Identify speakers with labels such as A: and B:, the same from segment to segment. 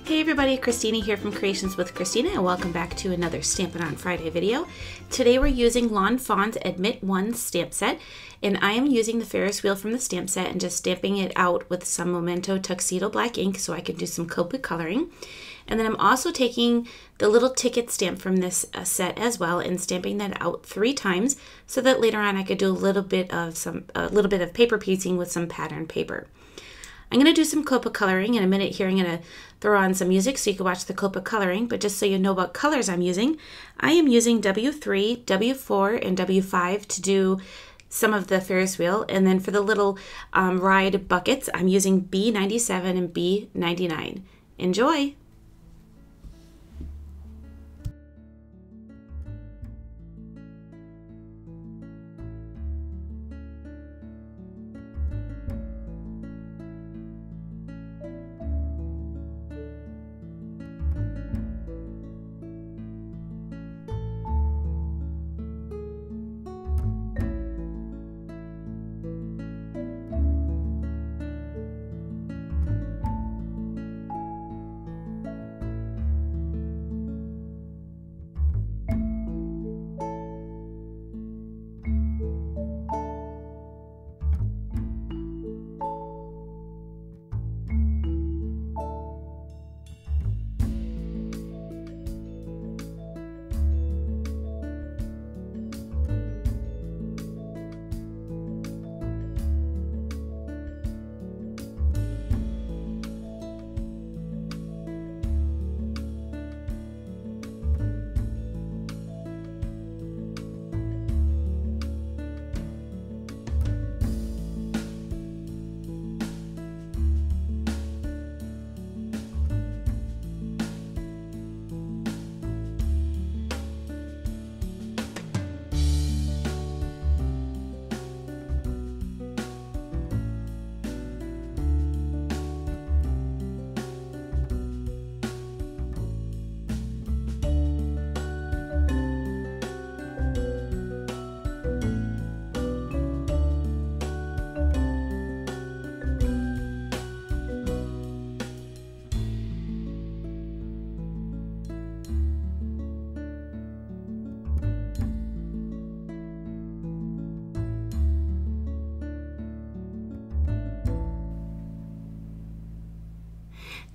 A: Hey everybody, Christina here from Creations with Christina, and welcome back to another Stampin' On Friday video. Today we're using Lawn Fawn's Admit 1 stamp set, and I am using the Ferris wheel from the stamp set and just stamping it out with some Memento Tuxedo black ink so I can do some Copic coloring. And then I'm also taking the little ticket stamp from this set as well and stamping that out 3 times so that later on I could do a little bit of paper piecing with some pattern paper. I'm going to do some Copic coloring in a minute here. I'm going to throw on some music so you can watch the Copic coloring, but just so you know what colors I'm using, I am using W3, W4, and W5 to do some of the Ferris wheel, and then for the little ride buckets, I'm using B97 and B99. Enjoy!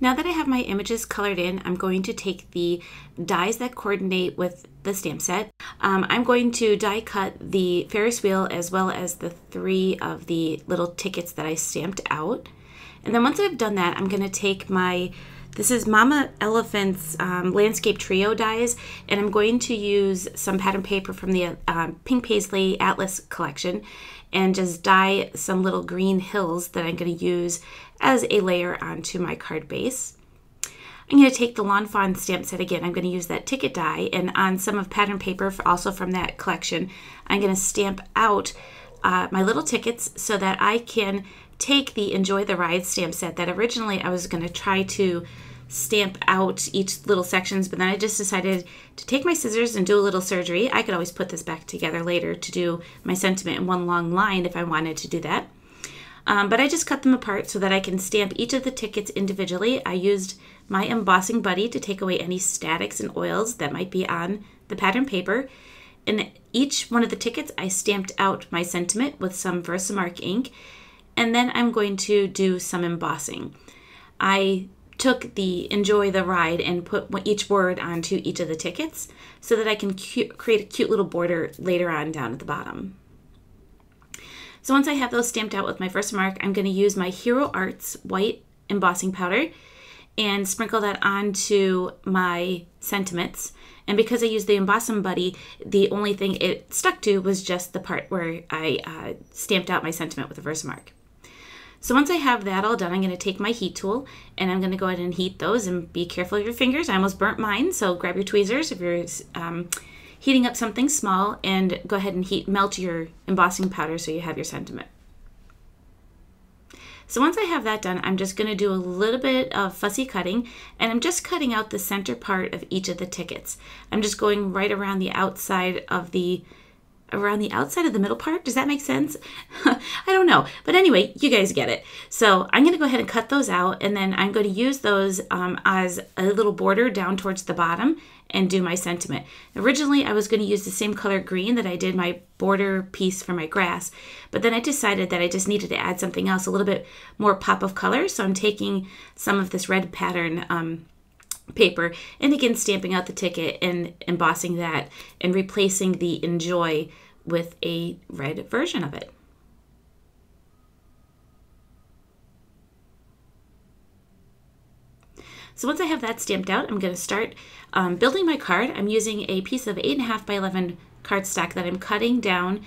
A: Now that I have my images colored in, I'm going to take the dies that coordinate with the stamp set. I'm going to die cut the Ferris wheel as well as the 3 of the little tickets that I stamped out. And then once I've done that, I'm going to take this is Mama Elephant's Landscape Trio dies, and I'm going to use some pattern paper from the Pink Paisley Atlas collection and just dye some little green hills that I'm going to use as a layer onto my card base. I'm going to take the Lawn Fawn stamp set again. I'm going to use that ticket die, and on some of pattern paper also from that collection, I'm going to stamp out my little tickets so that I can take the Enjoy the Ride stamp set that originally I was going to try to stamp out each little sections, but then I just decided to take my scissors and do a little surgery. I could always put this back together later to do my sentiment in one long line if I wanted to do that. But I just cut them apart so that I can stamp each of the tickets individually. I used my embossing buddy to take away any statics and oils that might be on the pattern paper. And each one of the tickets I stamped out my sentiment with some Versamark ink, and then I'm going to do some embossing. I took the Enjoy the Ride and put each word onto each of the tickets so that I can create a cute little border later on down at the bottom. So once I have those stamped out with my Versamark, I'm going to use my Hero Arts white embossing powder and sprinkle that onto my sentiments. And because I used the embossing buddy, the only thing it stuck to was just the part where I stamped out my sentiment with the Versamark. So once I have that all done, I'm going to take my heat tool and I'm going to go ahead and heat those, and be careful of your fingers. I almost burnt mine, so grab your tweezers if you're heating up something small, and go ahead and melt your embossing powder so you have your sentiment. So once I have that done, I'm just going to do a little bit of fussy cutting, and I'm just cutting out the center part of each of the tickets. I'm just going right around the outside of the around the outside of the middle part. Does that make sense? I don't know. But anyway, you guys get it. So I'm going to go ahead and cut those out, and then I'm going to use those as a little border down towards the bottom and do my sentiment. Originally, I was going to use the same color green that I did my border piece for my grass, but then I decided that I just needed to add something else, a little bit more pop of color. So I'm taking some of this red pattern paper and again stamping out the ticket and embossing that and replacing the enjoy with a red version of it. So once I have that stamped out, I'm going to start building my card. I'm using a piece of 8.5 by 11 cardstock that I'm cutting down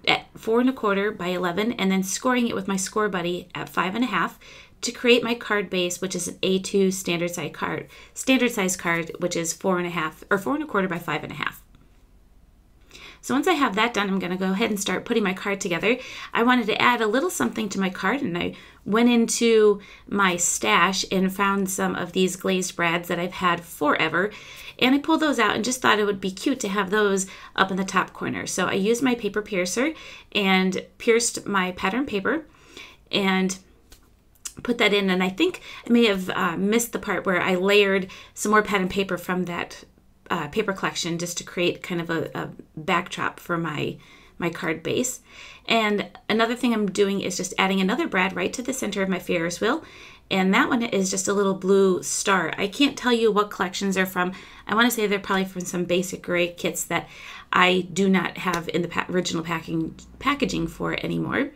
A: at 4 1/4 by 11 and then scoring it with my score buddy at 5.5 to create my card base, which is an A2 standard size card, which is 4.5 or 4 1/4 by 5.5. So once I have that done, I'm going to go ahead and start putting my card together. I wanted to add a little something to my card, and I went into my stash and found some of these glazed brads that I've had forever. And I pulled those out and just thought it would be cute to have those up in the top corner. So I used my paper piercer and pierced my pattern paper and put that in. And I think I may have missed the part where I layered some more pattern paper from that paper collection just to create kind of a backdrop for my card base. And another thing I'm doing is just adding another brad right to the center of my Ferris wheel, and that one is just a little blue star. I can't tell you what collections they're from. I want to say they're probably from some basic gray kits that I do not have in the original packaging for it anymore.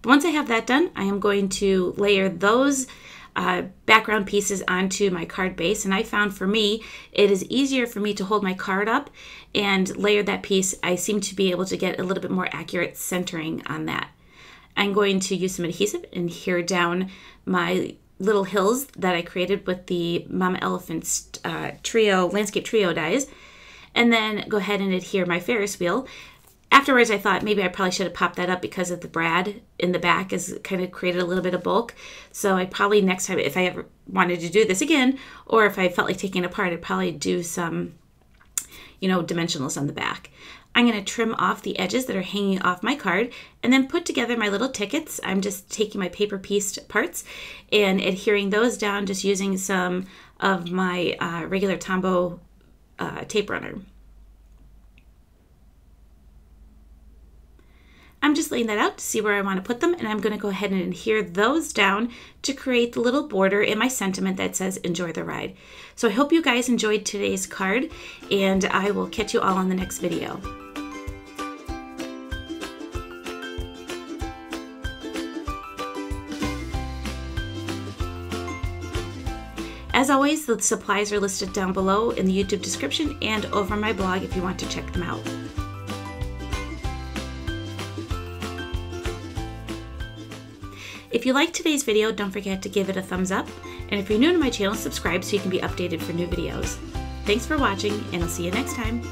A: But once I have that done, I am going to layer those background pieces onto my card base, and I found for me it is easier for me to hold my card up and layer that piece. I seem to be able to get a little bit more accurate centering on that. I'm going to use some adhesive and adhere down my little hills that I created with the Mama Elephant's landscape trio dies, and then go ahead and adhere my Ferris wheel. Afterwards, I thought maybe I probably should have popped that up because of the brad in the back has kind of created a little bit of bulk. So I probably next time, if I ever wanted to do this again, or if I felt like taking it apart, I'd probably do some, dimensionals on the back. I'm going to trim off the edges that are hanging off my card and then put together my little tickets. I'm just taking my paper pieced parts and adhering those down, just using some of my regular Tombow tape runner. I'm just laying that out to see where I want to put them, and I'm going to go ahead and adhere those down to create the little border in my sentiment that says enjoy the ride. So I hope you guys enjoyed today's card, and I will catch you all on the next video. As always, the supplies are listed down below in the YouTube description and over my blog if you want to check them out. If you liked today's video, don't forget to give it a thumbs up. And if you're new to my channel, subscribe so you can be updated for new videos. Thanks for watching, and I'll see you next time.